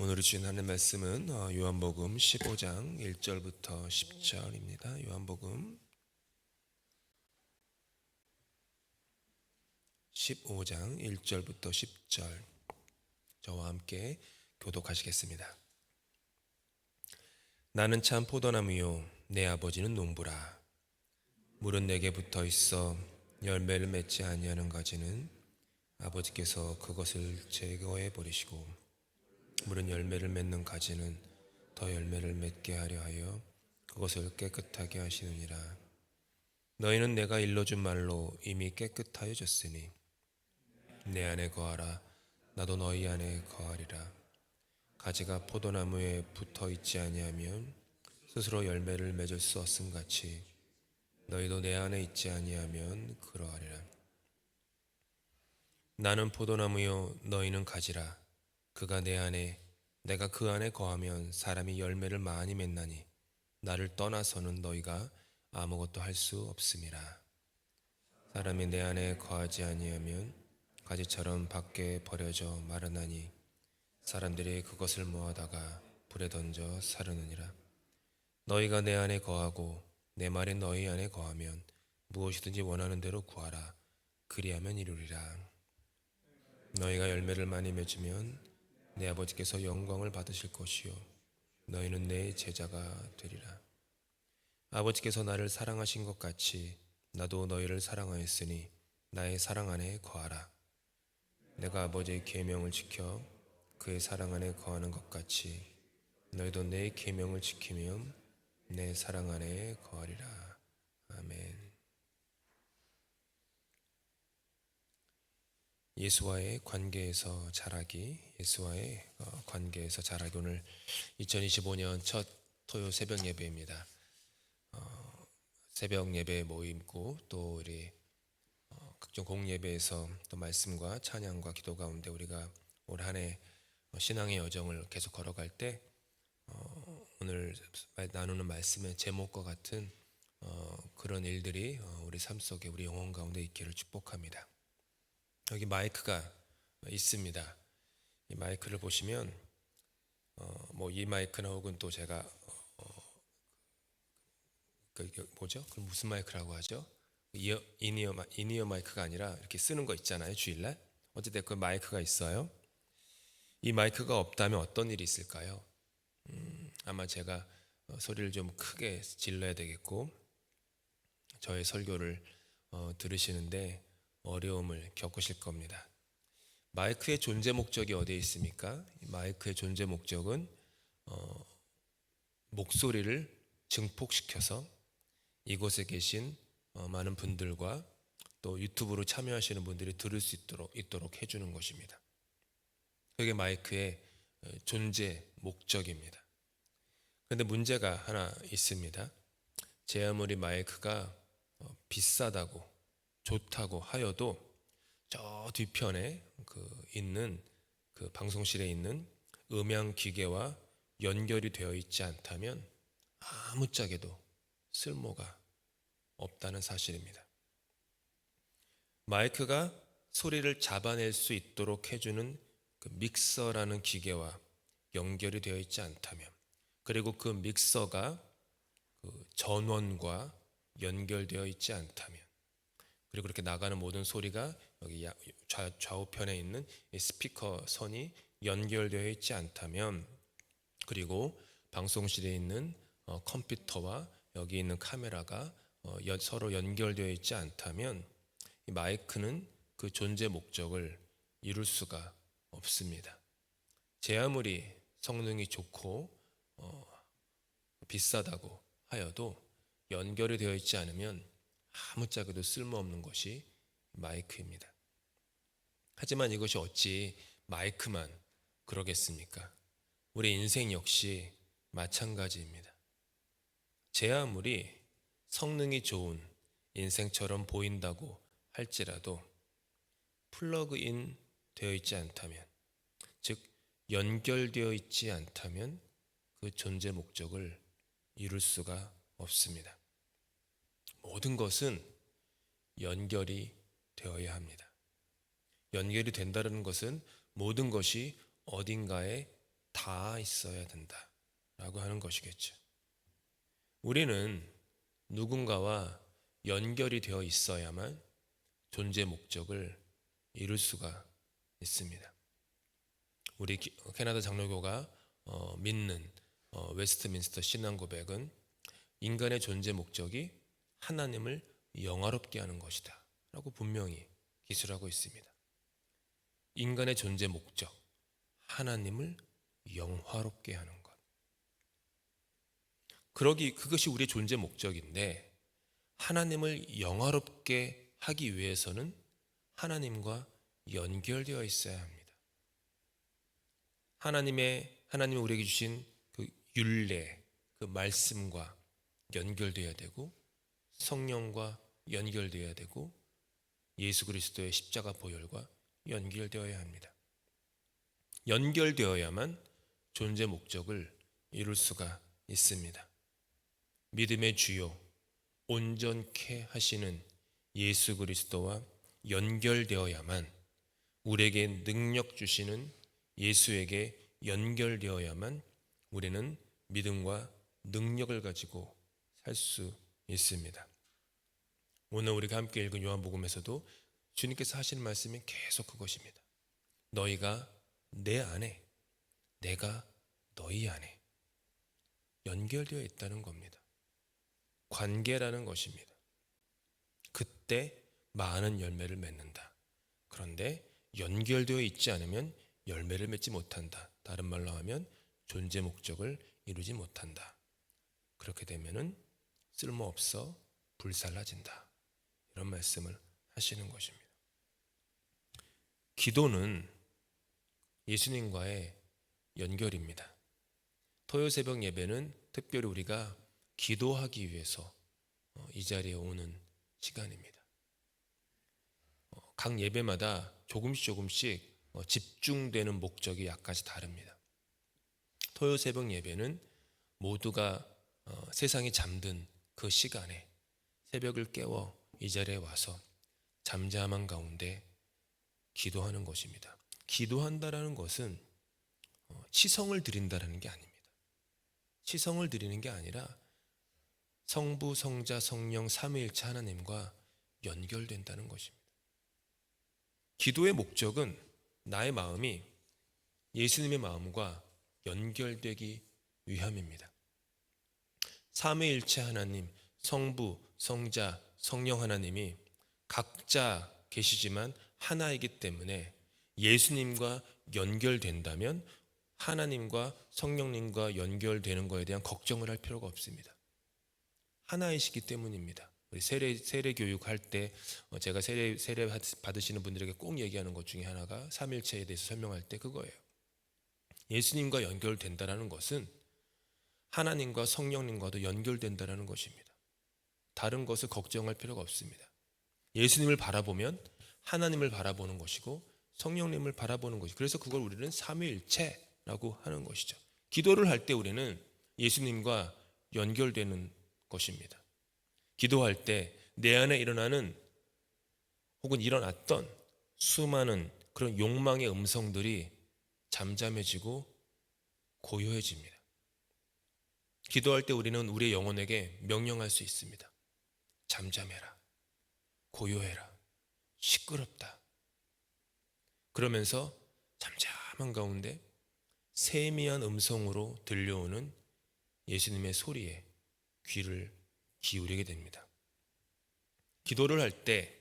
오늘 주신 하나님 말씀은 요한복음 15장 1절부터 10절입니다. 요한복음 15장 1절부터 10절 저와 함께 교독하시겠습니다. 나는 참 포도나무요 내 아버지는 농부라. 물은 내게 붙어 있어 열매를 맺지 아니하는 가지는 아버지께서 그것을 제거해 버리시고 물은 열매를 맺는 가지는 더 열매를 맺게 하려 하여 그것을 깨끗하게 하시느니라. 너희는 내가 일러준 말로 이미 깨끗하여졌으니 내 안에 거하라. 나도 너희 안에 거하리라. 가지가 포도나무에 붙어 있지 아니하면 스스로 열매를 맺을 수 없음 같이 너희도 내 안에 있지 아니하면 그러하리라. 나는 포도나무요 너희는 가지라. 그가 내 안에 내가 그 안에 거하면 사람이 열매를 많이 맺나니 나를 떠나서는 너희가 아무것도 할 수 없음이라. 사람이 내 안에 거하지 아니하면 가지처럼 밖에 버려져 마르나니 사람들이 그것을 모아다가 불에 던져 사르느니라. 너희가 내 안에 거하고 내 말이 너희 안에 거하면 무엇이든지 원하는 대로 구하라. 그리하면 이루리라. 너희가 열매를 많이 맺으면 내 아버지께서 영광을 받으실 것이요 너희는 내 제자가 되리라. 아버지께서 나를 사랑하신 것 같이 나도 너희를 사랑하였으니 나의 사랑 안에 거하라. 내가 아버지의 계명을 지켜 그의 사랑 안에 거하는 것 같이 너희도 내 계명을 지키면 내 사랑 안에 거하리라. 아멘. 예수와의 관계에서 자라기, 오늘 2025년 첫 토요 새벽 예배입니다. 새벽 예배 모임고 또 우리 각종 공예배에서 또 말씀과 찬양과 기도 가운데 우리가 올 한 해 신앙의 여정을 계속 걸어갈 때 오늘 나누는 말씀의 제목과 같은 그런 일들이 우리 삶 속에 우리 영혼 가운데 있기를 축복합니다. 여기 마이크가 있습니다. 이 마이크를 보시면 이 마이크나 혹은 또 제가 뭐죠? 그 무슨 마이크라고 하죠? 인이어 마이크가 아니라 이렇게 쓰는 거 있잖아요, 주일날. 어쨌든 그 마이크가 있어요. 이 마이크가 없다면 어떤 일이 있을까요? 아마 제가 소리를 좀 크게 질러야 되겠고 저의 설교를 들으시는데 어려움을 겪으실 겁니다. 마이크의 존재 목적이 어디에 있습니까? 마이크의 존재 목적은 목소리를 증폭시켜서 이곳에 계신 많은 분들과 또 유튜브로 참여하시는 분들이 들을 수 있도록 해주는 것입니다. 그게 마이크의 존재 목적입니다. 그런데 문제가 하나 있습니다. 제 아무리 마이크가 비싸다고 좋다고 하여도 저 뒤편에 있는 그 방송실에 있는 음향 기계와 연결이 되어 있지 않다면 아무짝에도 쓸모가 없다는 사실입니다. 마이크가 소리를 잡아낼 수 있도록 해주는 그 믹서라는 기계와 연결이 되어 있지 않다면, 그리고 그 믹서가 그 전원과 연결되어 있지 않다면, 그리고 그렇게 나가는 모든 소리가 여기 좌우편에 있는 이 스피커 선이 연결되어 있지 않다면, 그리고 방송실에 있는 컴퓨터와 여기 있는 카메라가 서로 연결되어 있지 않다면 이 마이크는 그 존재 목적을 이룰 수가 없습니다. 제 아무리 성능이 좋고 비싸다고 하여도 연결이 되어 있지 않으면 아무짝에도 쓸모없는 것이 마이크입니다. 하지만 이것이 어찌 마이크만 그러겠습니까? 우리 인생 역시 마찬가지입니다. 제 아무리 성능이 좋은 인생처럼 보인다고 할지라도 플러그인 되어 있지 않다면, 즉 연결되어 있지 않다면 그 존재 목적을 이룰 수가 없습니다. 모든 것은 연결이 되어야 합니다. 연결이 된다는 것은 모든 것이 어딘가에 닿아 있어야 된다라고 하는 것이겠죠. 우리는 누군가와 연결이 되어 있어야만 존재 목적을 이룰 수가 있습니다. 우리 캐나다 장로교가 믿는 웨스트민스터 신앙 고백은 인간의 존재 목적이 하나님을 영화롭게 하는 것이다 라고 분명히 기술하고 있습니다. 인간의 존재 목적, 하나님을 영화롭게 하는 것. 그것이 우리의 존재 목적인데, 하나님을 영화롭게 하기 위해서는 하나님과 연결되어 있어야 합니다. 하나님이 우리에게 주신 그 율례, 그 말씀과 연결되어야 되고, 성령과 연결되어야 되고, 예수 그리스도의 십자가 보혈과 연결되어야 합니다. 연결되어야만 존재 목적을 이룰 수가 있습니다. 믿음의 주요, 온전케 하시는 예수 그리스도와 연결되어야만, 우리에게 능력 주시는 예수에게 연결되어야만 우리는 믿음과 능력을 가지고 살 수 있습니다. 오늘 우리가 함께 읽은 요한복음에서도 주님께서 하시는 말씀이 계속 그것입니다. 너희가 내 안에, 내가 너희 안에 연결되어 있다는 겁니다. 관계라는 것입니다. 그때 많은 열매를 맺는다. 그런데 연결되어 있지 않으면 열매를 맺지 못한다. 다른 말로 하면 존재 목적을 이루지 못한다. 그렇게 되면은 쓸모없어 불살라진다. 이런 말씀을 하시는 것입니다. 기도는 예수님과의 연결입니다. 토요 새벽 예배는 특별히 우리가 기도하기 위해서 이 자리에 오는 시간입니다. 각 예배마다 조금씩 집중되는 목적이 약간씩 다릅니다. 토요 새벽 예배는 모두가 세상이 잠든 그 시간에 새벽을 깨워 이 자리에 와서 잠잠한 가운데 기도하는 것입니다. 기도한다라는 것은 치성을 드린다라는 게 아닙니다. 치성을 드리는 게 아니라 성부, 성자, 성령 삼위일체 하나님과 연결된다는 것입니다. 기도의 목적은 나의 마음이 예수님의 마음과 연결되기 위함입니다. 삼위일체 하나님, 성부, 성자, 성령 하나님이 각자 계시지만 하나이기 때문에 예수님과 연결된다면 하나님과 성령님과 연결되는 것에 대한 걱정을 할 필요가 없습니다. 하나이시기 때문입니다. 우리 세례 교육할 때 제가 세례 받으시는 분들에게 꼭 얘기하는 것 중에 하나가 삼일체에 대해서 설명할 때 그거예요. 예수님과 연결된다는 것은 하나님과 성령님과도 연결된다는 것입니다. 다른 것을 걱정할 필요가 없습니다. 예수님을 바라보면 하나님을 바라보는 것이고 성령님을 바라보는 것이고, 그래서 그걸 우리는 삼위일체라고 하는 것이죠. 기도를 할 때 우리는 예수님과 연결되는 것입니다. 기도할 때 내 안에 일어나는 혹은 일어났던 수많은 그런 욕망의 음성들이 잠잠해지고 고요해집니다. 기도할 때 우리는 우리의 영혼에게 명령할 수 있습니다. 잠잠해라, 고요해라, 시끄럽다. 그러면서 잠잠한 가운데 세미한 음성으로 들려오는 예수님의 소리에 귀를 기울이게 됩니다. 기도를 할 때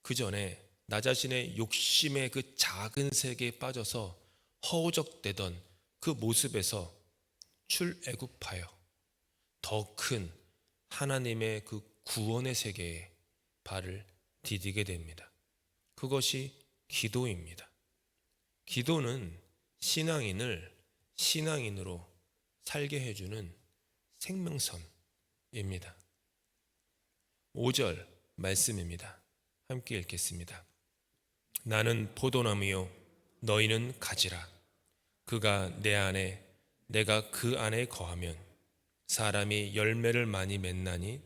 그 전에 나 자신의 욕심의 그 작은 세계에 빠져서 허우적대던 그 모습에서 출애굽하여 더 큰 하나님의 그 구원의 세계에 발을 디디게 됩니다. 그것이 기도입니다. 기도는 신앙인을 신앙인으로 살게 해주는 생명선입니다. 5절 말씀입니다. 함께 읽겠습니다. 나는 포도나무요 너희는 가지라. 그가 내 안에 내가 그 안에 거하면 사람이 열매를 많이 맺나니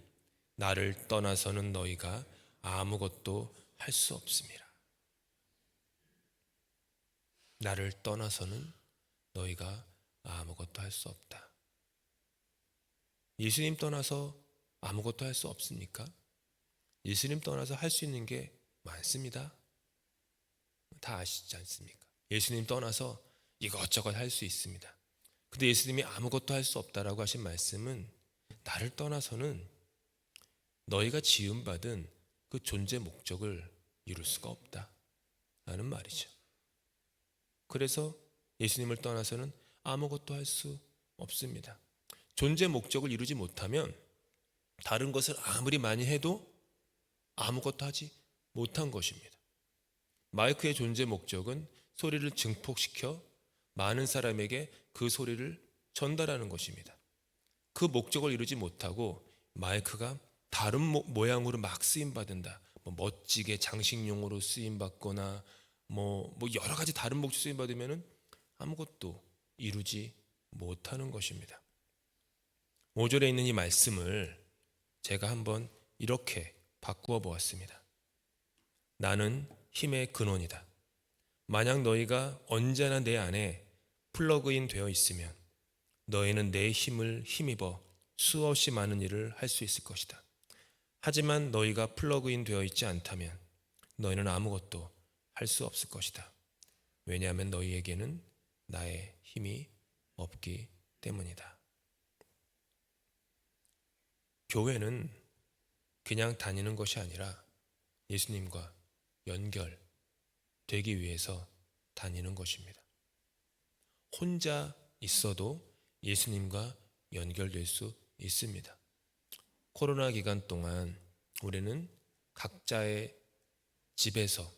나를 떠나서는 너희가 아무것도 할 수 없습니다. 나를 떠나서는 너희가 아무것도 할 수 없다. 예수님 떠나서 아무것도 할 수 없습니까? 예수님 떠나서 할 수 있는 게 많습니다. 다 아시지 않습니까? 예수님 떠나서 이것저것 할 수 있습니다. 근데 예수님이 아무것도 할 수 없다라고 하신 말씀은 나를 떠나서는 너희가 지음받은 그 존재 목적을 이룰 수가 없다라는 말이죠. 그래서 예수님을 떠나서는 아무것도 할 수 없습니다. 존재 목적을 이루지 못하면 다른 것을 아무리 많이 해도 아무것도 하지 못한 것입니다. 마이크의 존재 목적은 소리를 증폭시켜 많은 사람에게 그 소리를 전달하는 것입니다. 그 목적을 이루지 못하고 마이크가 다른 모양으로 막 쓰임받는다. 멋지게 장식용으로 쓰임받거나 여러 가지 다른 목적 쓰임받으면 아무것도 이루지 못하는 것입니다. 5절에 있는 이 말씀을 제가 한번 이렇게 바꾸어 보았습니다. 나는 힘의 근원이다. 만약 너희가 언제나 내 안에 플러그인 되어 있으면 너희는 내 힘을 힘입어 수없이 많은 일을 할 수 있을 것이다. 하지만 너희가 플러그인 되어 있지 않다면 너희는 아무것도 할 수 없을 것이다. 왜냐하면 너희에게는 나의 힘이 없기 때문이다. 교회는 그냥 다니는 것이 아니라 예수님과 연결되기 위해서 다니는 것입니다. 혼자 있어도 예수님과 연결될 수 있습니다. 코로나 기간 동안 우리는 각자의 집에서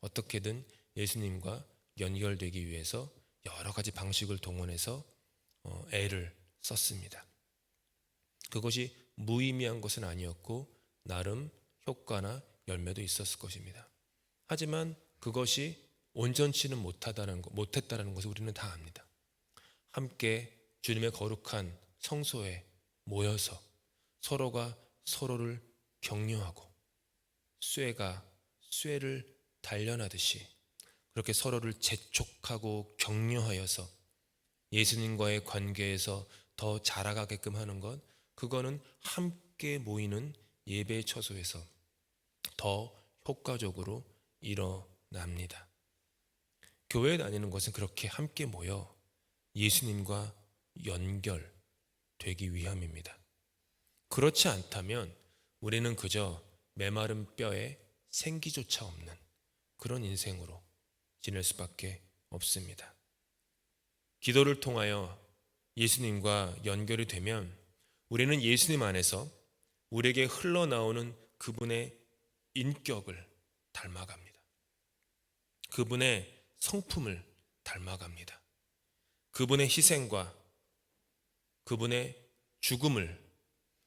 어떻게든 예수님과 연결되기 위해서 여러 가지 방식을 동원해서 애를 썼습니다. 그것이 무의미한 것은 아니었고 나름 효과나 열매도 있었을 것입니다. 하지만 그것이 온전치는 못했다는 것을 우리는 다 압니다. 함께 주님의 거룩한 성소에 모여서 서로가 서로를 격려하고 쇠가 쇠를 단련하듯이 그렇게 서로를 재촉하고 격려하여서 예수님과의 관계에서 더 자라가게끔 하는 것, 그거는 함께 모이는 예배 처소에서 더 효과적으로 일어납니다. 교회에 다니는 것은 그렇게 함께 모여 예수님과 연결되기 위함입니다. 그렇지 않다면 우리는 그저 메마른 뼈에 생기조차 없는 그런 인생으로 지낼 수밖에 없습니다. 기도를 통하여 예수님과 연결이 되면 우리는 예수님 안에서 우리에게 흘러나오는 그분의 인격을 닮아갑니다. 그분의 성품을 닮아갑니다. 그분의 희생과 그분의 죽음을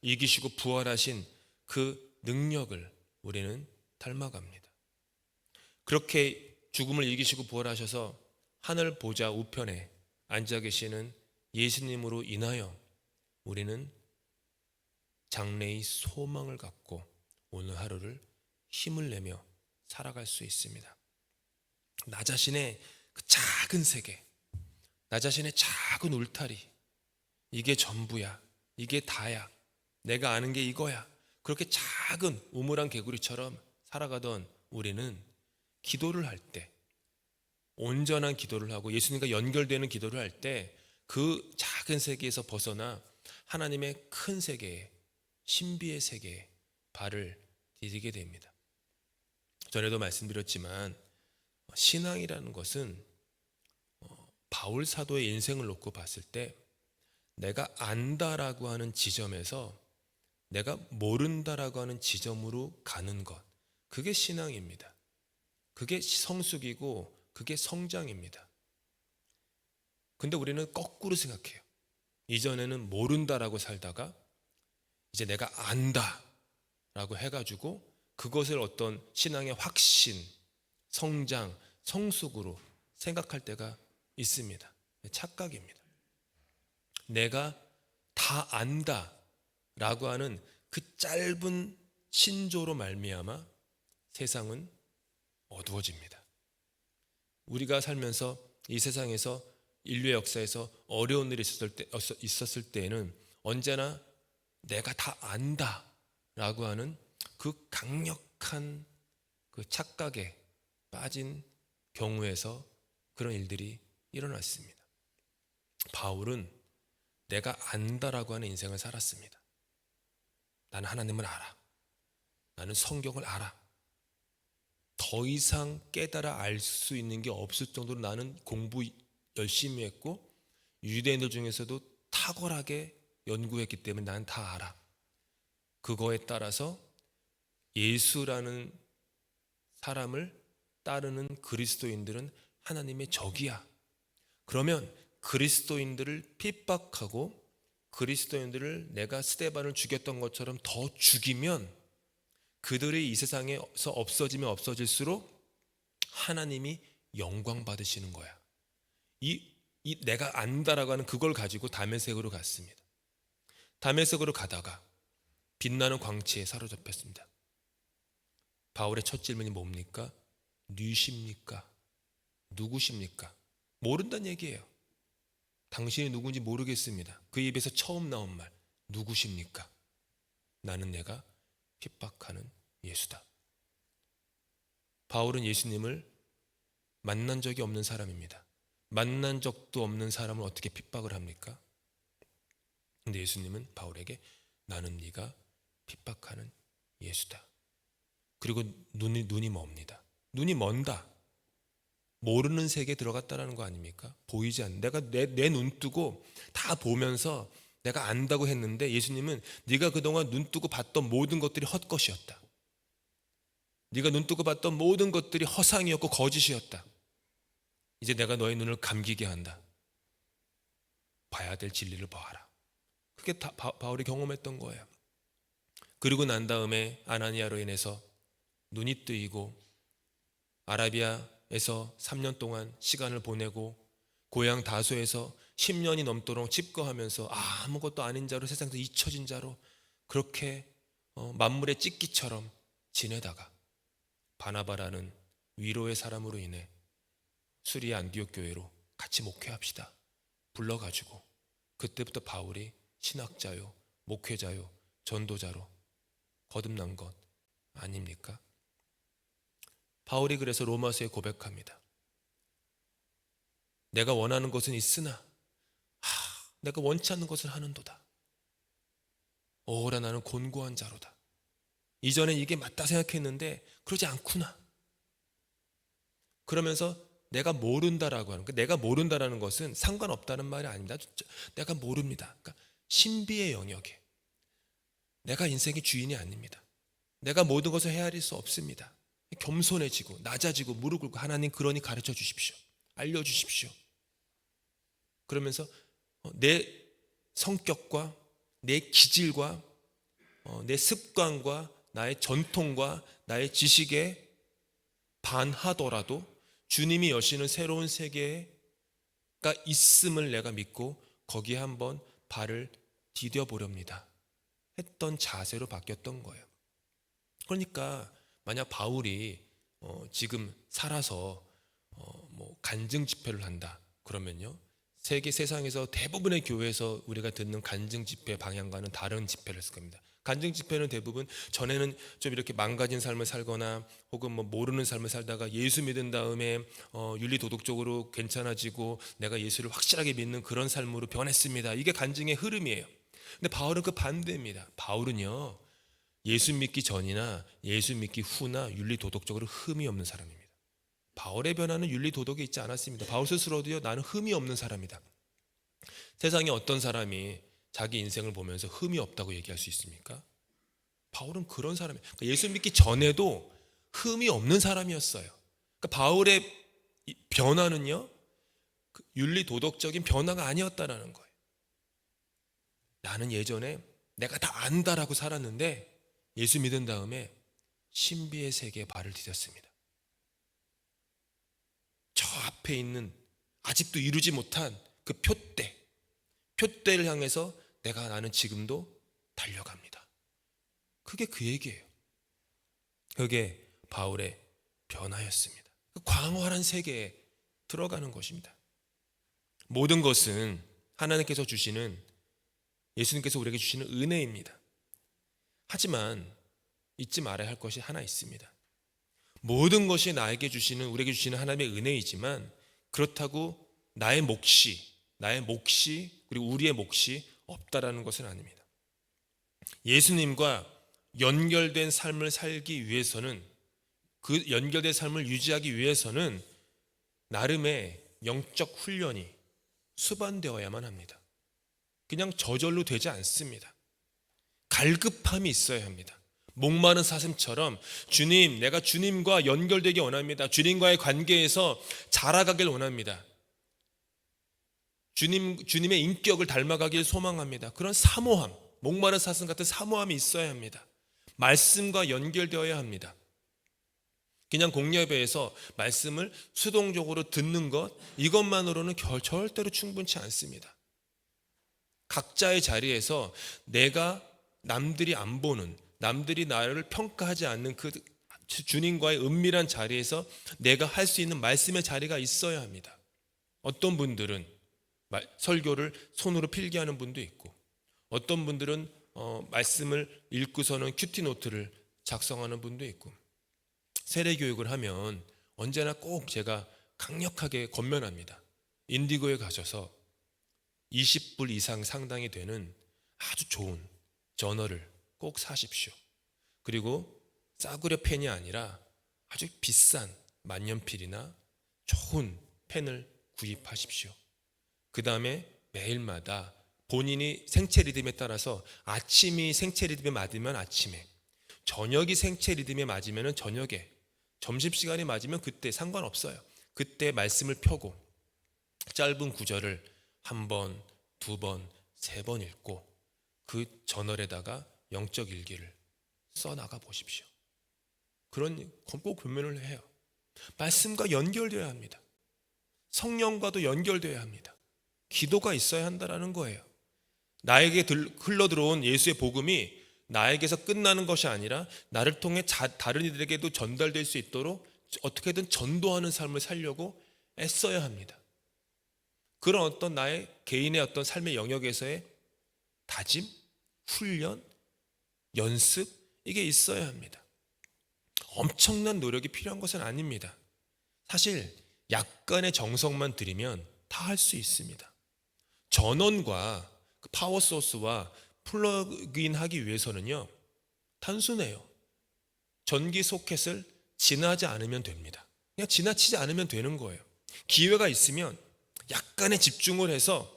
이기시고 부활하신 그 능력을 우리는 닮아갑니다. 그렇게 죽음을 이기시고 부활하셔서 하늘 보좌 우편에 앉아 계시는 예수님으로 인하여 우리는 장래의 소망을 갖고 오늘 하루를 힘을 내며 살아갈 수 있습니다. 나 자신의 그 작은 세계, 나 자신의 작은 울타리, 이게 전부야, 이게 다야, 내가 아는 게 이거야, 그렇게 작은 우물안 개구리처럼 살아가던 우리는 기도를 할 때, 온전한 기도를 하고 예수님과 연결되는 기도를 할 때 그 작은 세계에서 벗어나 하나님의 큰 세계에, 신비의 세계에 발을 디디게 됩니다. 전에도 말씀드렸지만 신앙이라는 것은 바울 사도의 인생을 놓고 봤을 때 내가 안다라고 하는 지점에서 내가 모른다라고 하는 지점으로 가는 것, 그게 신앙입니다. 그게 성숙이고 그게 성장입니다. 근데 우리는 거꾸로 생각해요. 이전에는 모른다라고 살다가 이제 내가 안다라고 해가지고 그것을 어떤 신앙의 확신, 성장, 성숙으로 생각할 때가 있습니다. 착각입니다. 내가 다 안다라고 하는 그 짧은 신조로 말미암아 세상은 어두워집니다. 우리가 살면서 이 세상에서 인류의 역사에서 어려운 일이 있었을 때에는 언제나 내가 다 안다라고 하는 그 강력한 그 착각에 빠진 경우에서 그런 일들이 일어났습니다. 바울은 내가 안다라고 하는 인생을 살았습니다. 나는 하나님을 알아. 나는 성경을 알아. 더 이상 깨달아 알 수 있는 게 없을 정도로 나는 공부 열심히 했고 유대인들 중에서도 탁월하게 연구했기 때문에 난 다 알아. 그거에 따라서 예수라는 사람을 따르는 그리스도인들은 하나님의 적이야. 그러면 그리스도인들을 핍박하고 그리스도인들을 내가 스데반을 죽였던 것처럼 더 죽이면 그들이 이 세상에서 없어지면 없어질수록 하나님이 영광 받으시는 거야. 이 내가 안다라고 하는 그걸 가지고 다메섹으로 갔습니다. 다메섹으로 가다가 빛나는 광채에 사로잡혔습니다. 바울의 첫 질문이 뭡니까? 누십니까? 누구십니까? 모른다는 얘기예요. 당신이 누군지 모르겠습니다. 그 입에서 처음 나온 말, 누구십니까? 나는 내가 핍박하는 예수다. 바울은 예수님을 만난 적이 없는 사람입니다. 만난 적도 없는 사람을 어떻게 핍박을 합니까? 근데 예수님은 바울에게 나는 네가 핍박하는 예수다. 그리고 눈이 멉니다. 눈이 먼다. 모르는 세계에 들어갔다라는 거 아닙니까? 보이지 않는. 내가 내 눈 뜨고 다 보면서 내가 안다고 했는데 예수님은 네가 그동안 눈 뜨고 봤던 모든 것들이 헛것이었다. 네가 눈 뜨고 봤던 모든 것들이 허상이었고 거짓이었다. 이제 내가 너의 눈을 감기게 한다. 봐야 될 진리를 봐라. 그게 다 바울이 경험했던 거예요. 그리고 난 다음에 아나니아로 인해서 눈이 뜨이고 아라비아에서 3년 동안 시간을 보내고 고향 다소에서 10년이 넘도록 집거하면서 아무것도 아닌 자로 세상에서 잊혀진 자로 그렇게 만물의 찢기처럼 지내다가 바나바라는 위로의 사람으로 인해 수리아 안디옥 교회로 같이 목회합시다 불러가지고 그때부터 바울이 신학자요 목회자요 전도자로 거듭난 것 아닙니까? 바울이 그래서 로마서에 고백합니다. 내가 원하는 것은 있으나 내가 원치 않는 것을 하는도다. 오라 나는 곤고한 자로다. 이전엔 이게 맞다 생각했는데 그러지 않구나. 그러면서 내가 모른다라고 하는 내가 모른다라는 것은 상관없다는 말이 아닙니다. 내가 모릅니다. 그러니까 신비의 영역에 내가 인생의 주인이 아닙니다. 내가 모든 것을 헤아릴 수 없습니다. 겸손해지고 낮아지고 무릎 꿇고 하나님 그러니 가르쳐 주십시오. 알려주십시오. 그러면서 내 성격과 내 기질과 내 습관과 나의 전통과 나의 지식에 반하더라도 주님이 여시는 새로운 세계가 있음을 내가 믿고 거기에 한번 발을 디뎌보렵니다 했던 자세로 바뀌었던 거예요. 그러니까 만약 바울이 지금 살아서 뭐 간증 집회를 한다 그러면요 세상에서 대부분의 교회에서 우리가 듣는 간증 집회 방향과는 다른 집회를 했을 겁니다. 간증 집회는 대부분 전에는 좀 이렇게 망가진 삶을 살거나 혹은 뭐 모르는 삶을 살다가 예수 믿은 다음에 윤리 도덕적으로 괜찮아지고 내가 예수를 확실하게 믿는 그런 삶으로 변했습니다. 이게 간증의 흐름이에요. 근데 바울은 그 반대입니다. 바울은요 예수 믿기 전이나 예수 믿기 후나 윤리 도덕적으로 흠이 없는 사람입니다. 바울의 변화는 윤리 도덕에 있지 않았습니다. 바울 스스로도요 나는 흠이 없는 사람이다. 세상에 어떤 사람이 자기 인생을 보면서 흠이 없다고 얘기할 수 있습니까? 바울은 그런 사람이에요. 그러니까 예수 믿기 전에도 흠이 없는 사람이었어요. 그러니까 바울의 변화는요 윤리 도덕적인 변화가 아니었다라는 거예요. 나는 예전에 내가 다 안다라고 살았는데 예수 믿은 다음에 신비의 세계에 발을 디뎠습니다. 저 앞에 있는 아직도 이루지 못한 그 표대를 향해서 나는 지금도 달려갑니다. 그게 그 얘기예요. 그게 바울의 변화였습니다. 그 광활한 세계에 들어가는 것입니다. 모든 것은 하나님께서 주시는, 예수님께서 우리에게 주시는 은혜입니다. 하지만 잊지 말아야 할 것이 하나 있습니다. 모든 것이 나에게 주시는, 우리에게 주시는 하나님의 은혜이지만 그렇다고 나의 몫이 그리고 우리의 몫이 없다라는 것은 아닙니다. 예수님과 연결된 삶을 살기 위해서는, 그 연결된 삶을 유지하기 위해서는 나름의 영적 훈련이 수반되어야만 합니다. 그냥 저절로 되지 않습니다. 갈급함이 있어야 합니다. 목마른 사슴처럼 주님, 내가 주님과 연결되기 원합니다. 주님과의 관계에서 자라가길 원합니다. 주님의 인격을 닮아가길 소망합니다. 그런 사모함, 목마른 사슴 같은 사모함이 있어야 합니다. 말씀과 연결되어야 합니다. 그냥 공예배에서 말씀을 수동적으로 듣는 것, 이것만으로는 절대로 충분치 않습니다. 각자의 자리에서 내가 남들이 안 보는, 남들이 나를 평가하지 않는 그 주님과의 은밀한 자리에서 내가 할 수 있는 말씀의 자리가 있어야 합니다. 어떤 분들은 설교를 손으로 필기하는 분도 있고, 어떤 분들은 말씀을 읽고서는 큐티노트를 작성하는 분도 있고, 세례교육을 하면 언제나 꼭 제가 강력하게 권면합니다. 인디고에 가셔서 20불 이상 상당이 되는 아주 좋은 저널을 꼭 사십시오. 그리고 싸구려 펜이 아니라 아주 비싼 만년필이나 좋은 펜을 구입하십시오. 그 다음에 매일마다 본인이 생체 리듬에 따라서 아침이 생체 리듬에 맞으면 아침에, 저녁이 생체 리듬에 맞으면 저녁에, 점심시간이 맞으면 그때 상관없어요. 그때 말씀을 펴고 짧은 구절을 한 번, 두 번, 세 번 읽고 그 저널에다가 영적 일기를 써나가 보십시오. 그런 꼭 권면을 해요. 말씀과 연결되어야 합니다. 성령과도 연결되어야 합니다. 기도가 있어야 한다는 거예요. 나에게 흘러들어온 예수의 복음이 나에게서 끝나는 것이 아니라 나를 통해 다른 이들에게도 전달될 수 있도록 어떻게든 전도하는 삶을 살려고 애써야 합니다. 그런 어떤 나의 개인의 어떤 삶의 영역에서의 다짐, 훈련, 연습, 이게 있어야 합니다. 엄청난 노력이 필요한 것은 아닙니다. 사실 약간의 정성만 들이면 다 할 수 있습니다. 전원과 파워 소스와 플러그인 하기 위해서는요, 단순해요. 전기 소켓을 지나지 않으면 됩니다. 그냥 지나치지 않으면 되는 거예요. 기회가 있으면 약간의 집중을 해서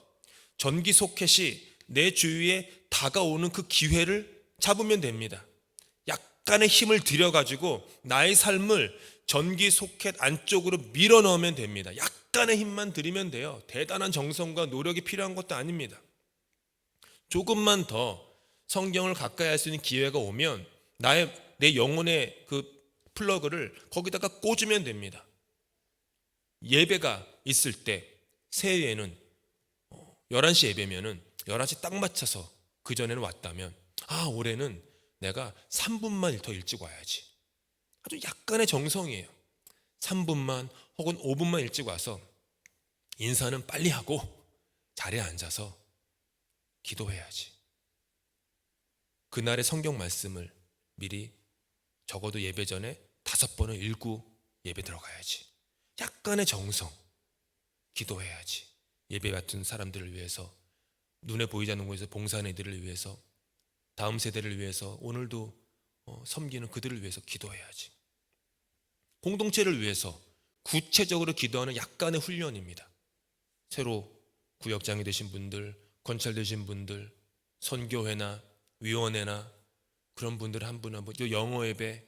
전기 소켓이 내 주위에 다가오는 그 기회를 잡으면 됩니다. 약간의 힘을 들여가지고 나의 삶을 전기 소켓 안쪽으로 밀어 넣으면 됩니다. 약간의 힘만 들이면 돼요. 대단한 정성과 노력이 필요한 것도 아닙니다. 조금만 더 성경을 가까이 할 수 있는 기회가 오면 내 영혼의 그 플러그를 거기다가 꽂으면 됩니다. 예배가 있을 때 새해에는 11시 예배면은 11시 딱 맞춰서 그 전에는 왔다면, 올해는 내가 3분만 더 일찍 와야지. 아주 약간의 정성이에요. 3분만 혹은 5분만 일찍 와서 인사는 빨리 하고 자리에 앉아서 기도해야지. 그날의 성경 말씀을 미리 적어도 예배 전에 5번은 읽고 예배 들어가야지. 약간의 정성, 기도해야지. 예배 같은 사람들을 위해서, 눈에 보이지 않는 곳에서 봉사하는 이들을 위해서, 다음 세대를 위해서, 오늘도 섬기는 그들을 위해서 기도해야지. 공동체를 위해서 구체적으로 기도하는 약간의 훈련입니다. 새로 구역장이 되신 분들, 권찰되신 분들, 선교회나 위원회나 그런 분들 한 분 한 분, 영어 예배,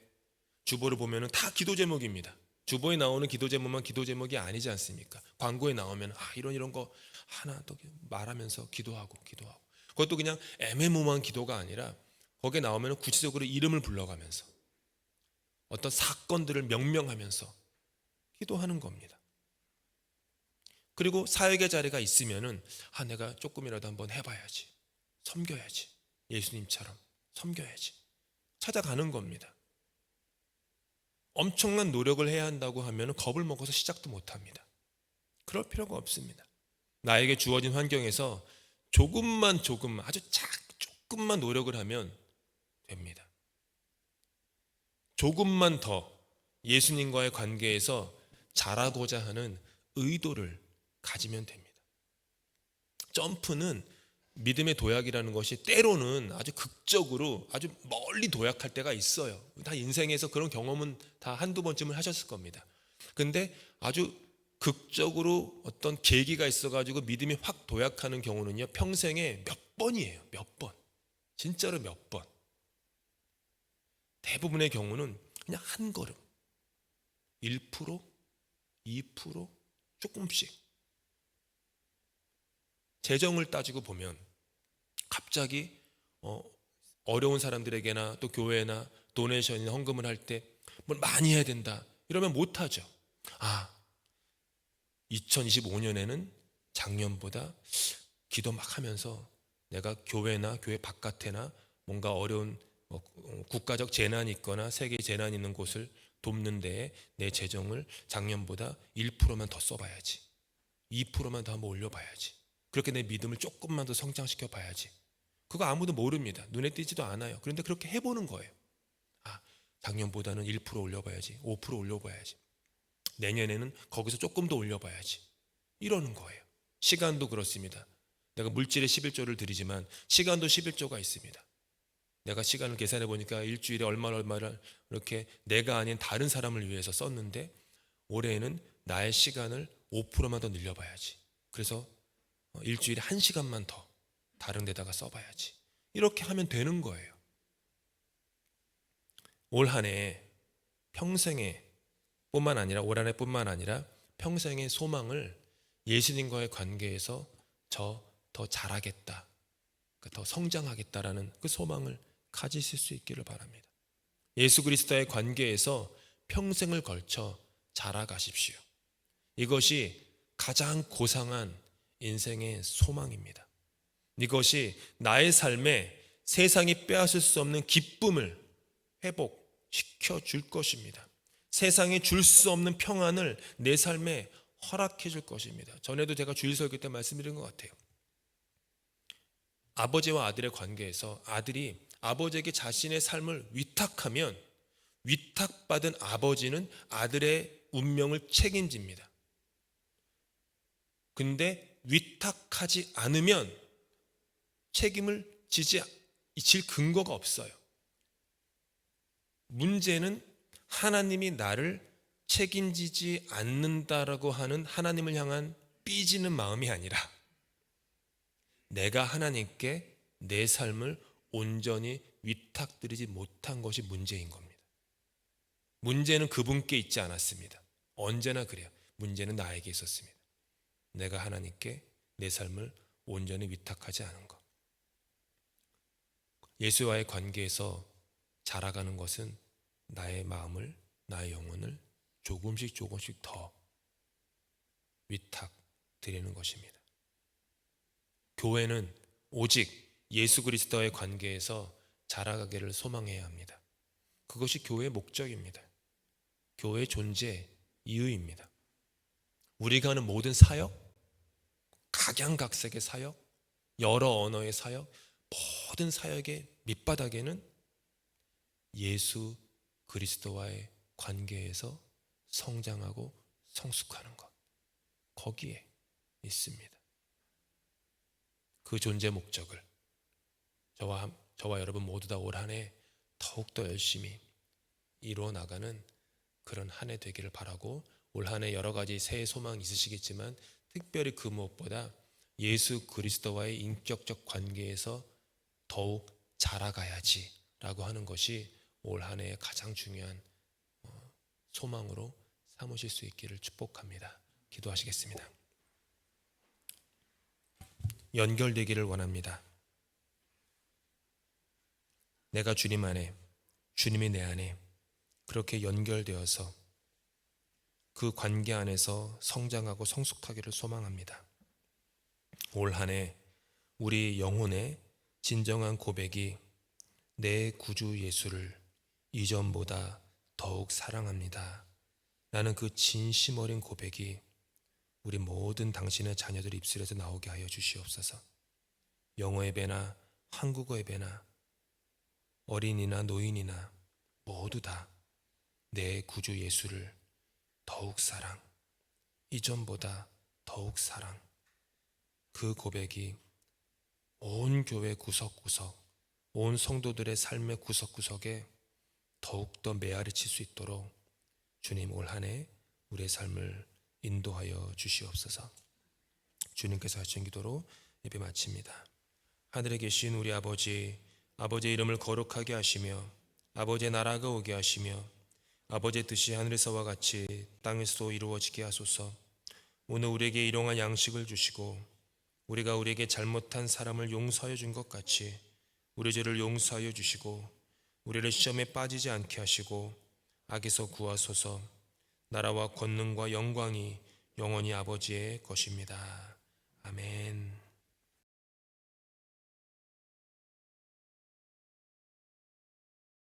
주보를 보면 다 기도 제목입니다. 주보에 나오는 기도 제목만 기도 제목이 아니지 않습니까? 광고에 나오면 이런 거 하나 더 말하면서 기도하고. 그것도 그냥 애매모호한 기도가 아니라 거기에 나오면 구체적으로 이름을 불러가면서 어떤 사건들을 명명하면서 기도하는 겁니다. 그리고 사역의 자리가 있으면은 내가 조금이라도 한번 해봐야지, 섬겨야지, 예수님처럼 섬겨야지 찾아가는 겁니다. 엄청난 노력을 해야 한다고 하면 겁을 먹어서 시작도 못합니다. 그럴 필요가 없습니다. 나에게 주어진 환경에서 아주 조금만 노력을 하면 됩니다. 조금만 더 예수님과의 관계에서 자라고자 하는 의도를 가지면 됩니다. 점프는 믿음의 도약이라는 것이 때로는 아주 극적으로 아주 멀리 도약할 때가 있어요. 다 인생에서 그런 경험은 다 한두 번쯤은 하셨을 겁니다. 근데 아주 극적으로 어떤 계기가 있어가지고 믿음이 확 도약하는 경우는요, 평생에 몇 번이에요. 몇 번. 진짜로 몇 번. 대부분의 경우는 그냥 한 걸음. 1%, 2%, 조금씩. 재정을 따지고 보면 갑자기 어려운 사람들에게나 또 교회나 도네이션이나 헌금을 할 때 뭘 많이 해야 된다 이러면 못하죠. 2025년에는 작년보다 기도 막 하면서 내가 교회나 교회 바깥에나 뭔가 어려운 국가적 재난이 있거나 세계 재난이 있는 곳을 돕는 데에 내 재정을 작년보다 1%만 더 써봐야지, 2%만 더 한번 올려봐야지, 그렇게 내 믿음을 조금만 더 성장시켜 봐야지. 그거 아무도 모릅니다. 눈에 띄지도 않아요. 그런데 그렇게 해보는 거예요. 작년보다는 1% 올려봐야지, 5% 올려봐야지, 내년에는 거기서 조금 더 올려봐야지, 이러는 거예요. 시간도 그렇습니다. 내가 물질의 11조를 드리지만 시간도 11조가 있습니다. 내가 시간을 계산해 보니까 일주일에 얼마를 이렇게 내가 아닌 다른 사람을 위해서 썼는데 올해에는 나의 시간을 5%만 더 늘려봐야지. 그래서 일주일에 1시간만 더 다른 데다가 써봐야지. 이렇게 하면 되는 거예요. 올 한 해 평생에 뿐만 아니라 올 한 해 뿐만 아니라 평생의 소망을 예수님과의 관계에서 더 잘하겠다, 더 성장하겠다라는 그 소망을 가지실 수 있기를 바랍니다. 예수 그리스도의 관계에서 평생을 걸쳐 자라가십시오. 이것이 가장 고상한 인생의 소망입니다. 이것이 나의 삶에 세상이 빼앗을 수 없는 기쁨을 회복시켜 줄 것입니다. 세상이 줄 수 없는 평안을 내 삶에 허락해 줄 것입니다. 전에도 제가 주일 설교 때 말씀드린 것 같아요. 아버지와 아들의 관계에서 아들이 아버지에게 자신의 삶을 위탁하면 위탁받은 아버지는 아들의 운명을 책임집니다. 근데 위탁하지 않으면 책임을 질 근거가 없어요. 문제는 하나님이 나를 책임지지 않는다라고 하는 하나님을 향한 삐지는 마음이 아니라 내가 하나님께 내 삶을 온전히 위탁드리지 못한 것이 문제인 겁니다. 문제는 그분께 있지 않았습니다. 언제나 그래요. 문제는 나에게 있었습니다. 내가 하나님께 내 삶을 온전히 위탁하지 않은 것. 예수와의 관계에서 자라가는 것은 나의 마음을, 나의 영혼을 조금씩 더 위탁드리는 것입니다. 교회는 오직 예수 그리스도의 관계에서 자라가기를 소망해야 합니다. 그것이 교회의 목적입니다. 교회의 존재 이유입니다. 우리가 하는 모든 사역, 각양각색의 사역, 여러 언어의 사역, 모든 사역의 밑바닥에는 예수 그리스도와의 관계에서 성장하고 성숙하는 것, 거기에 있습니다. 그 존재 목적을 저와 여러분 모두 다 올 한 해 더욱더 열심히 이루어 나가는 그런 한 해 되기를 바라고, 올 한 해 여러 가지 새해 소망이 있으시겠지만 특별히 그 무엇보다 예수 그리스도와의 인격적 관계에서 더욱 자라가야지 라고 하는 것이 올 한 해의 가장 중요한 소망으로 삼으실 수 있기를 축복합니다. 기도하시겠습니다. 연결되기를 원합니다. 내가 주님 안에, 주님이 내 안에 그렇게 연결되어서 그 관계 안에서 성장하고 성숙하기를 소망합니다. 올 한 해 우리 영혼의 진정한 고백이 내 구주 예수를 이전보다 더욱 사랑합니다 라는 그 진심 어린 고백이 우리 모든 당신의 자녀들 입술에서 나오게 하여 주시옵소서. 영어의 배나 한국어의 배나 어린이나 노인이나 모두 다 내 구주 예수를 더욱 사랑, 이전보다 더욱 사랑, 그 고백이 온 교회 구석구석, 온 성도들의 삶의 구석구석에 더욱더 메아리 칠 수 있도록 주님 올 한 해 우리의 삶을 인도하여 주시옵소서. 주님께서 하신 기도로 예배 마칩니다. 하늘에 계신 우리 아버지, 아버지의 이름을 거룩하게 하시며 아버지의 나라가 오게 하시며 아버지의 뜻이 하늘에서와 같이 땅에서도 이루어지게 하소서. 오늘 우리에게 일용할 양식을 주시고 우리가 우리에게 잘못한 사람을 용서하여 준 것 같이 우리 죄를 용서하여 주시고 우리를 시험에 빠지지 않게 하시고 악에서 구하소서. 나라와 권능과 영광이 영원히 아버지의 것입니다. 아멘.